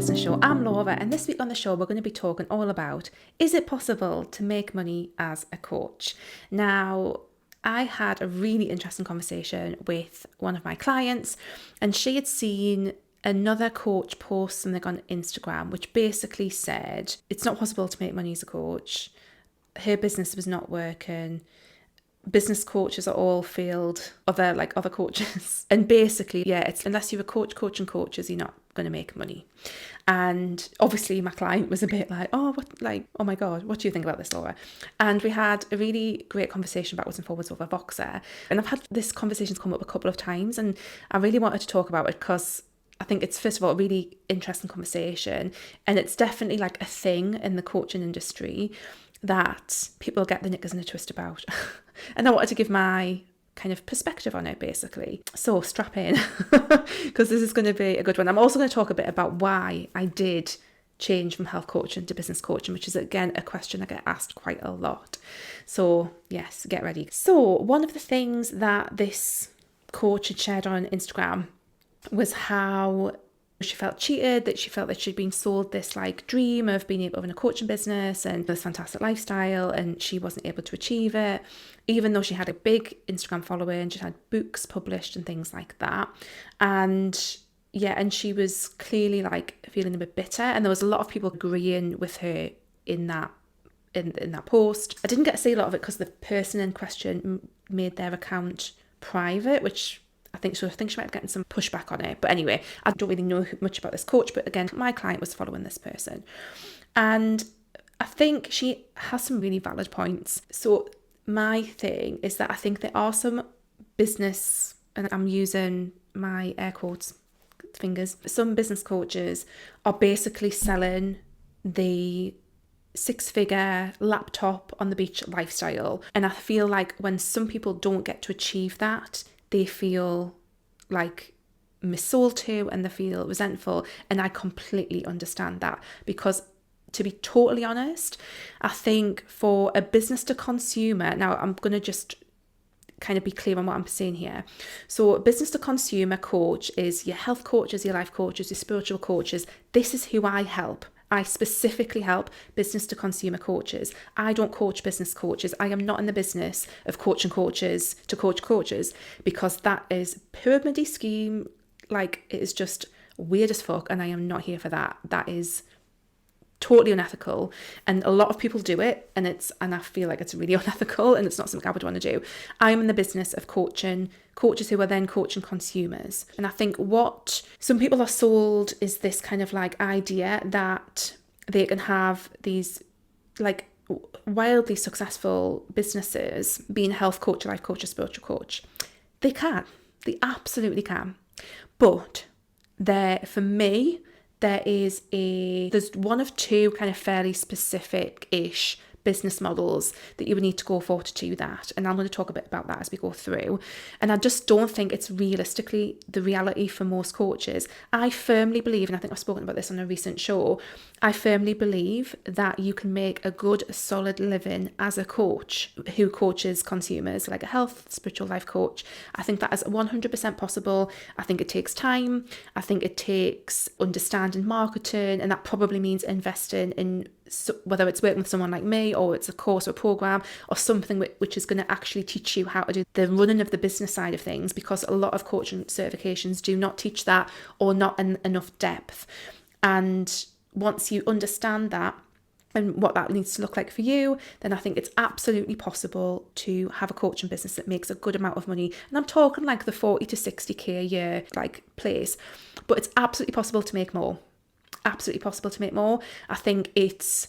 Business Show. I'm Laura, and this week on the show, we're going to be talking all about, is it possible to make money as a coach? Now, I had a really interesting conversation with one of my clients, and she had seen another coach post something on Instagram, which basically said, it's not possible to make money as a coach. Her business was not working. Business coaches are all failed other coaches. And basically, yeah, it's unless you're a coach coaching coaches, you're not going to make money. And obviously my client was a bit like, oh my God, what do you think about this, Laura? And we had a really great conversation backwards and forwards over Voxer. And I've had this conversation come up a couple of times, and I really wanted to talk about it because I think it's, first of all, a really interesting conversation. And it's definitely like a thing in the coaching industry that people get the knickers in a twist about. And I wanted to give my kind of perspective on it, basically. So strap in, because this is going to be a good one. I'm also going to talk a bit about why I did change from health coaching to business coaching, which is, again, a question I get asked quite a lot. So yes, get ready. So one of the things that this coach had shared on Instagram was how she felt cheated, that she felt that she'd been sold this like dream of being able to own a coaching business and this fantastic lifestyle, and she wasn't able to achieve it, even though she had a big Instagram following, she had books published and things like that. And yeah, and she was clearly like feeling a bit bitter, and there was a lot of people agreeing with her in that post. I didn't get to see a lot of it because the person in question made their account private, which I think she might have gotten some pushback on it. But anyway, I don't really know much about this coach. But again, my client was following this person. And I think she has some really valid points. So my thing is that I think there are some business, and I'm using my air quotes fingers, some business coaches are basically selling the 6-figure laptop on the beach lifestyle. And I feel like when some people don't get to achieve that, they feel like missold to and they feel resentful. And I completely understand that, because to be totally honest, I think for a business to consumer, now I'm going to just kind of be clear on what I'm saying here. So a business to consumer coach is your health coaches, your life coaches, your spiritual coaches. This is who I help. I specifically help business to consumer coaches. I don't coach business coaches. I am not in the business of coaching coaches to coach coaches, because that is pyramid scheme. Like, it is just weird as fuck, and I am not here for that. That is totally unethical, and a lot of people do it, and I feel like it's really unethical, and it's not something I would want to do. I'm in the business of coaching coaches who are then coaching consumers. And I think what some people are sold is this kind of like idea that they can have these like wildly successful businesses being a health coach, a life coach, a spiritual coach. They absolutely can. But for me, there's one of two kind of fairly specific-ish business models that you would need to go for to do that. And I'm going to talk a bit about that as we go through. And I just don't think it's realistically the reality for most coaches. I firmly believe, and I think I've spoken about this on a recent show, I firmly believe that you can make a good, solid living as a coach who coaches consumers, like a health, spiritual life coach. I think that is 100% possible. I think it takes time. I think it takes understanding marketing, and that probably means investing in, whether it's working with someone like me, or it's a course or a program or something which is going to actually teach you how to do the running of the business side of things, because a lot of coaching certifications do not teach that, or not in enough depth. And once you understand that and what that needs to look like for you, then I think it's absolutely possible to have a coaching business that makes a good amount of money. And I'm talking like the 40 to 60k a year like place, but it's absolutely possible to make more. Absolutely possible to make more. I think it's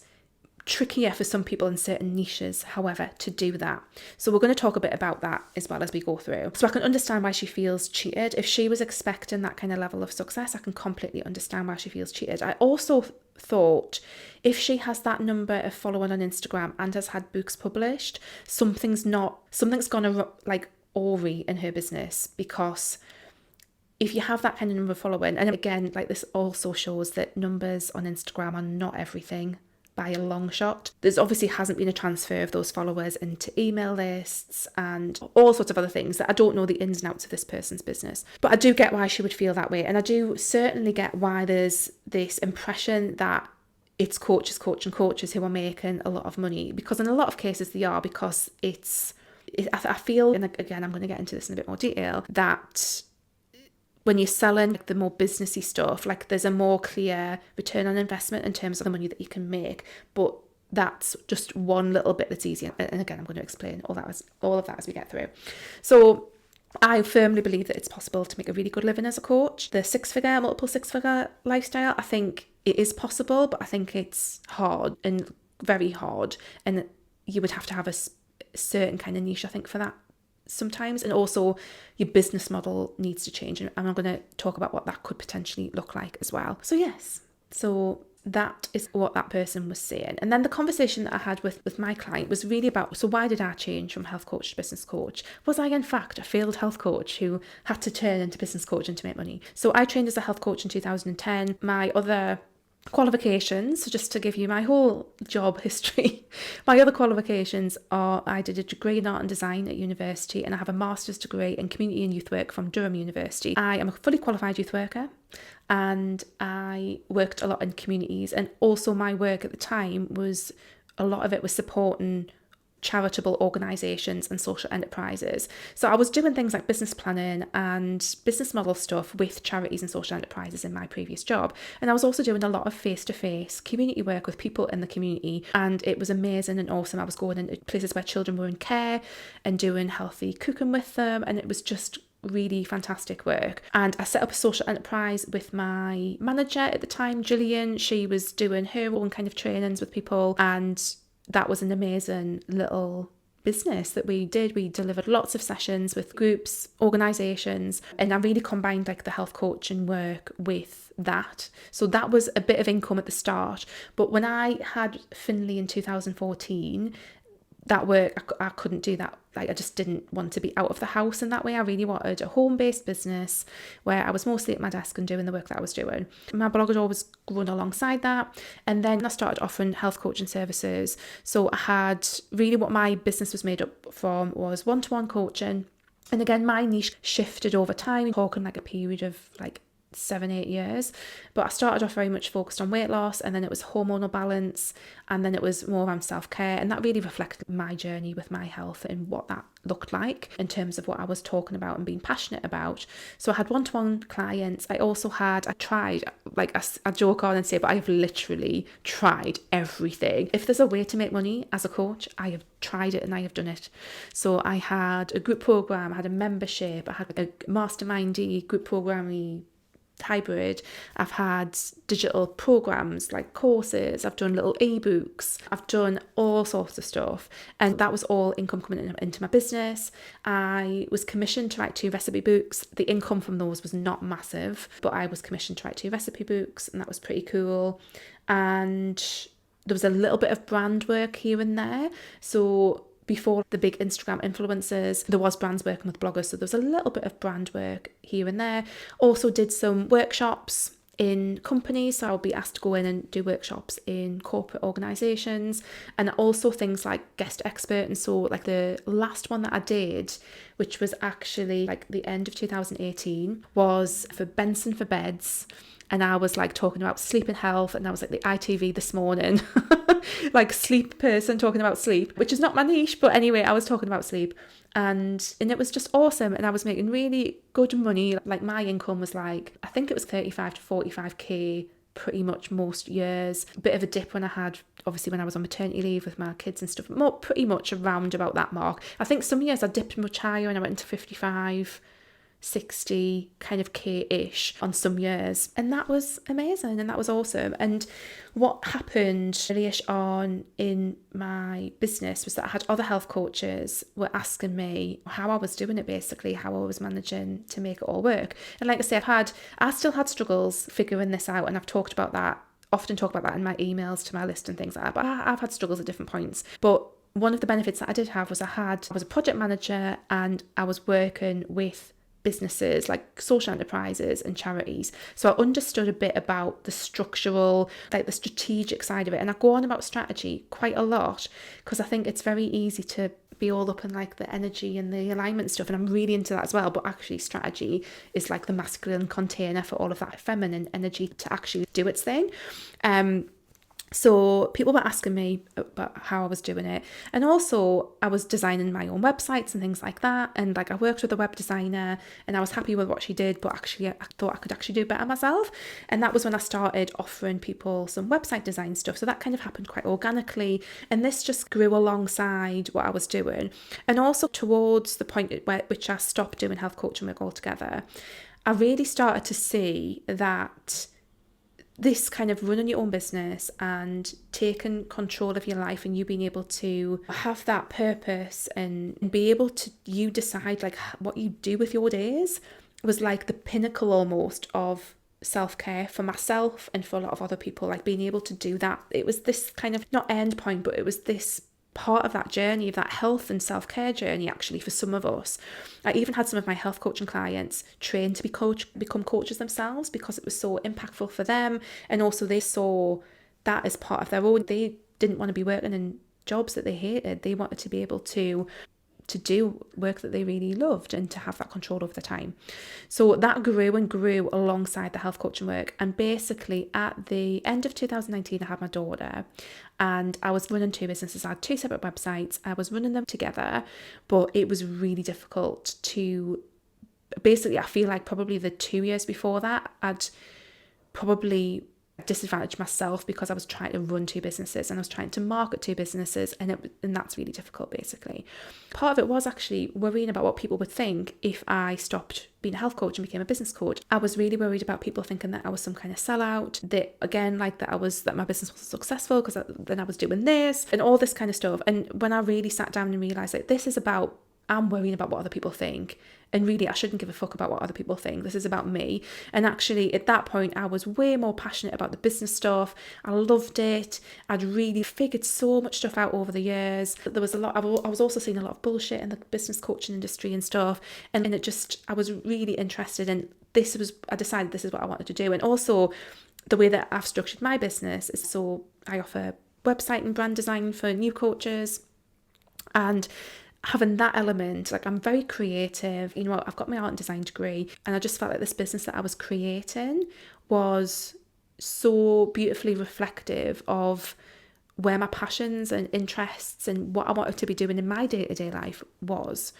trickier for some people in certain niches, however, to do that. So we're going to talk a bit about that as well as we go through. So I can understand why she feels cheated. If she was expecting that kind of level of success, I can completely understand why she feels cheated. I also thought if she has that number of following on Instagram and has had books published, something's gonna like awry in her business, because if you have that kind of number following, and again, like, this also shows that numbers on Instagram are not everything. by a long shot. There's obviously hasn't been a transfer of those followers into email lists and all sorts of other things that I don't know the ins and outs of this person's business. But I do get why she would feel that way. And I do certainly get why there's this impression that it's coaches who are making a lot of money, because in a lot of cases they are, because I feel, and again, I'm going to get into this in a bit more detail, that when you're selling the more businessy stuff, like there's a more clear return on investment in terms of the money that you can make. But that's just one little bit that's easier. And again, I'm going to explain all of that as we get through. So I firmly believe that it's possible to make a really good living as a coach. The multiple six-figure lifestyle, I think it is possible, but I think it's hard and very hard. And you would have to have a certain kind of niche, I think, for that sometimes. And also your business model needs to change. And I'm going to talk about what that could potentially look like as well. So yes, so that is what that person was saying. And then the conversation that I had with my client was really about, so why did I change from health coach to business coach? Was I in fact a failed health coach who had to turn into business coaching to make money? So I trained as a health coach in 2010. My other qualifications, so just to give you my whole job history, my other qualifications are, I did a degree in art and design at university, and I have a master's degree in community and youth work from Durham University. I am a fully qualified youth worker, and I worked a lot in communities, and also my work at the time was, a lot of it was supporting charitable organisations and social enterprises. So I was doing things like business planning and business model stuff with charities and social enterprises in my previous job. And I was also doing a lot of face-to-face community work with people in the community, and it was amazing and awesome. I was going into places where children were in care and doing healthy cooking with them, and it was just really fantastic work. And I set up a social enterprise with my manager at the time, Gillian. She was doing her own kind of trainings with people, and that was an amazing little business that we did. We delivered lots of sessions with groups, organisations, and I really combined like the health coaching work with that. So that was a bit of income at the start. But when I had Finley in 2014, that work, I couldn't do that. Like, I just didn't want to be out of the house in that way. I really wanted a home-based business where I was mostly at my desk and doing the work that I was doing. My blog had always grown alongside that. And then I started offering health coaching services. So I had really, what my business was made up from was one-to-one coaching. And again, my niche shifted over time, talking like a period of like 7-8 years, but I started off very much focused on weight loss, and then it was hormonal balance, and then it was more around self-care, and that really reflected my journey with my health and what that looked like in terms of what I was talking about and being passionate about. So I had one-to-one clients. I tried, like I joke on and say, but I've literally tried everything. If there's a way to make money as a coach, I have tried it and I have done it. So I had a group program, I had a membership, I had a mastermindy group programming hybrid. I've had digital programs like courses, I've done little ebooks, I've done all sorts of stuff, and that was all income coming into my business. I was commissioned to write 2 recipe books. The income from those was not massive, but I was commissioned to write 2 recipe books, and that was pretty cool. And there was a little bit of brand work here and there. So before the big Instagram influencers, there was brands working with bloggers, so there was a little bit of brand work here and there. Also did some workshops in companies, so I'll be asked to go in and do workshops in corporate organisations, and also things like guest expert. And so like the last one that I did, which was actually like the end of 2018, was for Benson for Beds. And I was like talking about sleep and health, and I was like the ITV This Morning, like sleep person talking about sleep, which is not my niche, but anyway, I was talking about sleep, and it was just awesome. And I was making really good money. Like my income was like, I think it was 35 to 45k pretty much most years. A bit of a dip when I was on maternity leave with my kids and stuff, pretty much around about that mark. I think some years I dipped much higher and I went into 55, 60 kind of k-ish on some years, and that was amazing and that was awesome. And what happened early-ish on in my business was that I had other health coaches were asking me how I was doing it, basically how I was managing to make it all work. And like I say, I still had struggles figuring this out, and I've often talk about that in my emails to my list and things like that, but I've had struggles at different points. But one of the benefits that I did have was I was a project manager, and I was working with businesses like social enterprises and charities. So I understood a bit about the structural, like the strategic side of it. And I go on about strategy quite a lot because I think it's very easy to be all up in like the energy and the alignment stuff, and I'm really into that as well. But actually strategy is like the masculine container for all of that feminine energy to actually do its thing. So people were asking me about how I was doing it. And also I was designing my own websites and things like that. And like I worked with a web designer and I was happy with what she did, but actually I thought I could actually do better myself. And that was when I started offering people some website design stuff. So that kind of happened quite organically. And this just grew alongside what I was doing. And also towards the point at which I stopped doing health coaching work altogether, I really started to see that this kind of running your own business and taking control of your life and you being able to have that purpose and be able to you decide like what you do with your days was like the pinnacle almost of self-care for myself and for a lot of other people. Like being able to do that, it was this kind of not end point, but it was this part of that journey, of that health and self-care journey actually for some of us. I even had some of my health coaching clients train to become coaches themselves because it was so impactful for them, and also they saw that as part of their own. They didn't want to be working in jobs that they hated. They wanted to be able to do work that they really loved and to have that control over the time. So that grew and grew alongside the health coaching work. And basically at the end of 2019, I had my daughter and I was running two businesses. I had two separate websites. I was running them together, but it was really difficult to basically, I feel like probably the 2 years before that, I'd probably disadvantaged myself because I was trying to run two businesses and I was trying to market two businesses, and that's really difficult basically. Part of it was actually worrying about what people would think if I stopped being a health coach and became a business coach. I was really worried about people thinking that I was some kind of sellout, that again, like that my business was successful because then I was doing this and all this kind of stuff. And when I really sat down and realized like this is about, I'm worrying about what other people think. And really, I shouldn't give a fuck about what other people think. This is about me. And actually, at that point, I was way more passionate about the business stuff. I loved it. I'd really figured so much stuff out over the years. There was a lot. I was also seeing a lot of bullshit in the business coaching industry and stuff. And it just, I was really interested. And I decided this is what I wanted to do. And also, the way that I've structured my business is so I offer website and brand design for new coaches. And having that element, like I'm very creative, I've got my art and design degree, and I just felt like this business that I was creating was so beautifully reflective of where my passions and interests and what I wanted to be doing in my day-to-day life was.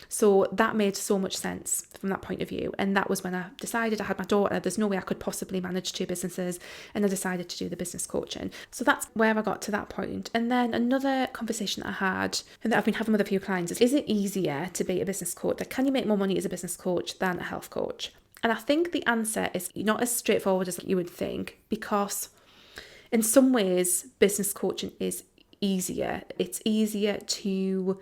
So that made so much sense from that point of view. And that was when I decided, I had my daughter, there's no way I could possibly manage two businesses, and I decided to do the business coaching. So that's where I got to that point. And then another conversation that I had and that I've been having with a few clients is it easier to be a business coach? Like, can you make more money as a business coach than a health coach? And I think the answer is not as straightforward as you would think, because in some ways, business coaching is easier. It's easier to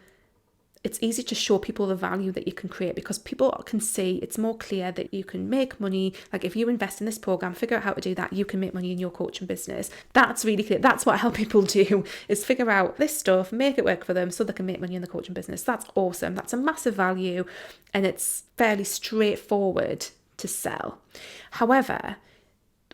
show people the value that you can create, because people can see, it's more clear that you can make money. Like if you invest in this program, figure out how to do that, you can make money in your coaching business. That's really clear. That's what I help people do, is figure out this stuff, make it work for them so they can make money in the coaching business. That's awesome. That's a massive value, and it's fairly straightforward to sell. However,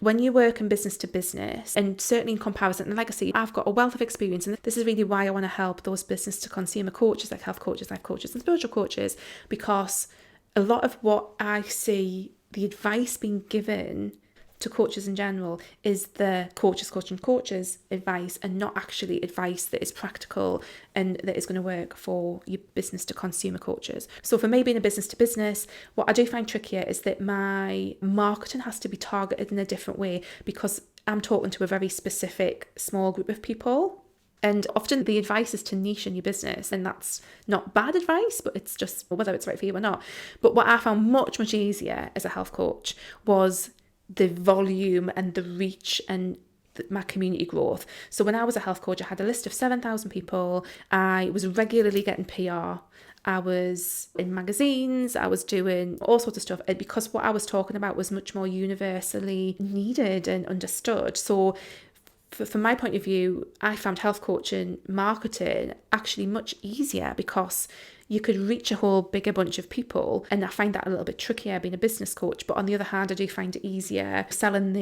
when you work in business to business, and certainly in comparison, and like I say, I've got a wealth of experience, and this is really why I want to help those business to consumer coaches, like health coaches, life coaches, and spiritual coaches, because a lot of what I see, the advice being given to coaches in general, is the coaches coaching coaches advice, and not actually advice that is practical and that is going to work for your business to consumer coaches. So for me, being a business to business, what I do find trickier is that my marketing has to be targeted in a different way, because I'm talking to a very specific small group of people. And often the advice is to niche in your business, and that's not bad advice, but it's just whether it's right for you or not. But what I found much, much easier as a health coach was the volume and the reach and my community growth. So when I was a health coach, I had a list of 7,000 people. I was regularly getting PR. I was in magazines. I was doing all sorts of stuff, because what I was talking about was much more universally needed and understood. So from my point of view, I found health coaching marketing actually much easier, because you could reach a whole bigger bunch of people. And I find that a little bit trickier being a business coach. But on the other hand, I do find it easier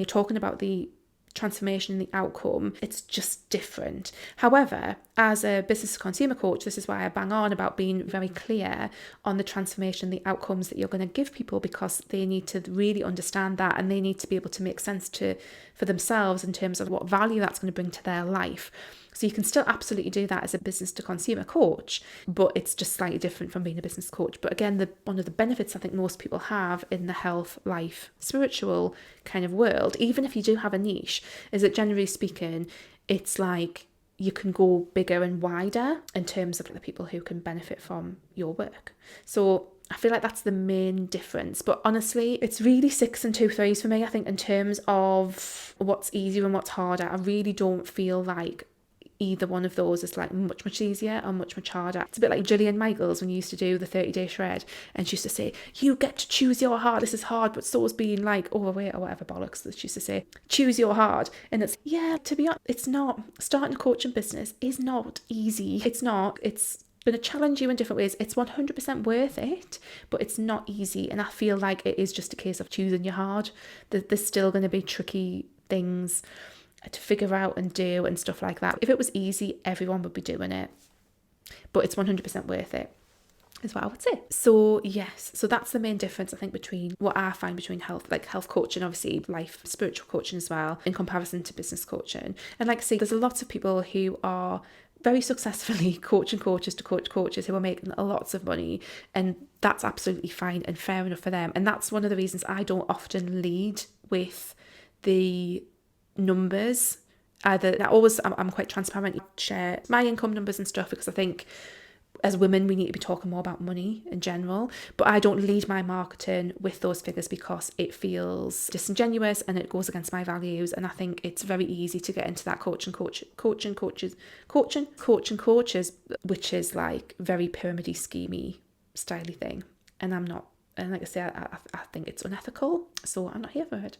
talking about the transformation and the outcome. It's just different. However, as a business to consumer coach, this is why I bang on about being very clear on the transformation, the outcomes that you're going to give people, because they need to really understand that, and they need to be able to make sense for themselves in terms of what value that's going to bring to their life. So you can still absolutely do that as a business to consumer coach, but it's just slightly different from being a business coach. But again, one of the benefits I think most people have in the health, life, spiritual kind of world, even if you do have a niche, is that generally speaking, it's like you can go bigger and wider in terms of the people who can benefit from your work. So I feel like that's the main difference. But honestly, it's really 6 and 2 3s for me. I think in terms of what's easier and what's harder, I really don't feel like either one of those is like much easier or much harder. It's a bit like Gillian Michaels when you used to do the 30-day shred, and she used to say, you get to choose your hard. This is hard, but so is being like overweight or whatever bollocks that she used to say. Choose your hard. And it's, yeah, to be honest, it's not. Starting a coaching business is not easy. It's not. It's going to challenge you in different ways. It's 100% worth it, but it's not easy. And I feel like it is just a case of choosing your hard. There's still going to be tricky things to figure out and do and stuff like that. If it was easy, everyone would be doing it, but it's 100% worth it, is what I would say. So yes, so that's the main difference I think between what I find between health coaching, obviously life, spiritual coaching as well, in comparison to business coaching. And like I say, there's a lot of people who are very successfully coaching coaches to coach coaches who are making lots of money, and that's absolutely fine and fair enough for them. And that's one of the reasons I don't often lead with the numbers. I'm quite transparent, share my income numbers and stuff, because I think as women we need to be talking more about money in general, but I don't lead my marketing with those figures because it feels disingenuous and it goes against my values. And I think it's very easy to get into that coaching coaches, which is like very pyramid-y, schemey, styly thing, and I'm not. And like I say, I think it's unethical, so I'm not here for it.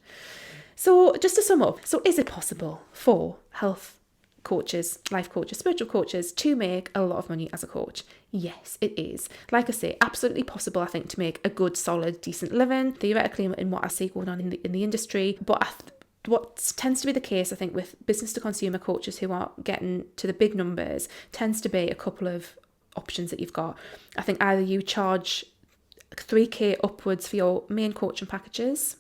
So just to sum up, so is it possible for health coaches, life coaches, spiritual coaches to make a lot of money as a coach? Yes, it is. Like I say, absolutely possible, I think, to make a good, solid, decent living, theoretically, in what I see going on in the industry. But what tends to be the case, I think, with business to consumer coaches who are getting to the big numbers, tends to be a couple of options that you've got. I think either you charge 3k upwards for your main coaching packages,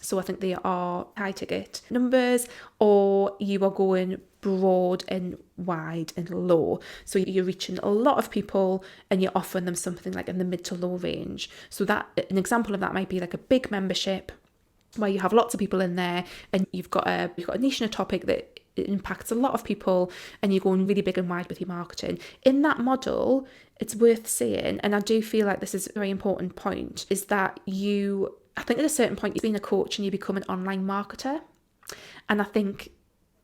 so I think they are high ticket numbers, or you are going broad and wide and low, so you're reaching a lot of people and you're offering them something like in the mid to low range. So that an example of that might be like a big membership where you have lots of people in there, and you've got a niche and a topic that impacts a lot of people, and you're going really big and wide with your marketing. In that model, it's worth saying, and I do feel like this is a very important point, is that I think at a certain point you've been a coach and you become an online marketer, and I think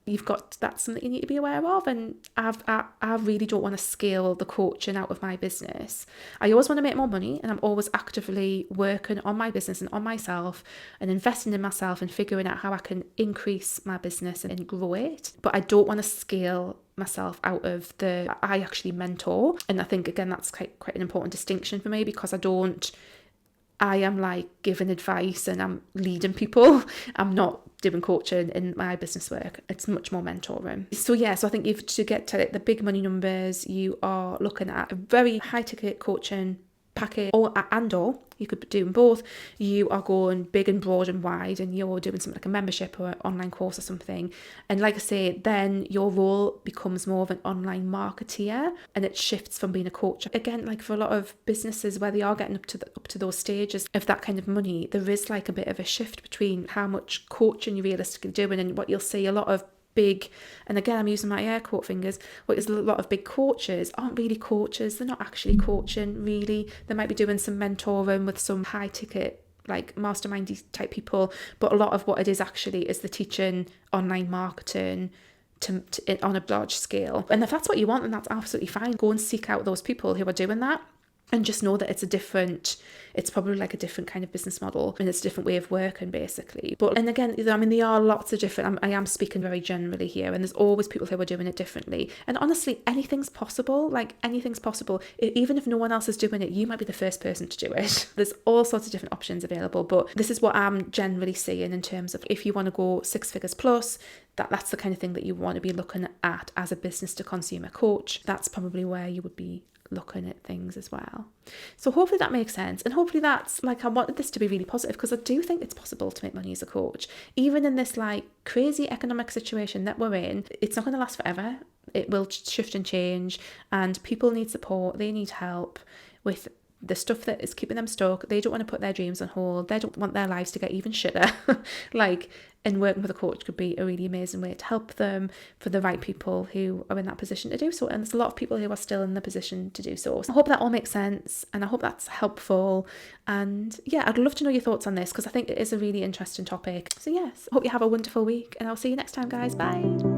that's something you need to be aware of. And I really don't want to scale the coaching out of my business. I always want to make more money, and I'm always actively working on my business and on myself and investing in myself and figuring out how I can increase my business and grow it. But I don't want to scale myself out of I actually mentor. And I think, again, that's quite an important distinction for me, because I am like giving advice and I'm leading people. I'm not doing coaching in my business work. It's much more mentoring. So I think to get to the big money numbers, you are looking at a very high ticket coaching package, or you could be doing both. You are going big and broad and wide, and you're doing something like a membership or an online course or something. And like I say, then your role becomes more of an online marketeer, and it shifts from being a coach. Again, like for a lot of businesses where they are getting up to those stages of that kind of money, there is like a bit of a shift between how much coaching you're realistically doing, and what you'll see a lot of big, and again I'm using my air quote fingers, what is a lot of big coaches aren't really coaches. They're not actually coaching really. They might be doing some mentoring with some high ticket like mastermindy type people, but a lot of what it is actually is the teaching online marketing on a large scale. And if that's what you want, then that's absolutely fine. Go and seek out those people who are doing that. And just know that it's probably like a different kind of business model, and it's a different way of working basically. But, and again, I mean, there are lots of different, I am speaking very generally here, and there's always people who are doing it differently. And honestly, anything's possible, like anything's possible. Even if no one else is doing it, you might be the first person to do it. There's all sorts of different options available, but this is what I'm generally seeing in terms of if you want to go 6 figures plus, that's the kind of thing that you want to be looking at as a business to consumer coach. That's probably where you would be looking at things as well. So hopefully that makes sense, and hopefully that's like, I wanted this to be really positive because I do think it's possible to make money as a coach, even in this like crazy economic situation that we're in. It's not going to last forever. It will shift and change, and people need support. They need help with the stuff that is keeping them stuck. They don't want to put their dreams on hold. They don't want their lives to get even shitter. And working with a coach could be a really amazing way to help them, for the right people who are in that position to do so. And there's a lot of people who are still in the position to do so. So I hope that all makes sense, and I hope that's helpful. And yeah, I'd love to know your thoughts on this because I think it is a really interesting topic. So yes, I hope you have a wonderful week, and I'll see you next time, guys. Bye.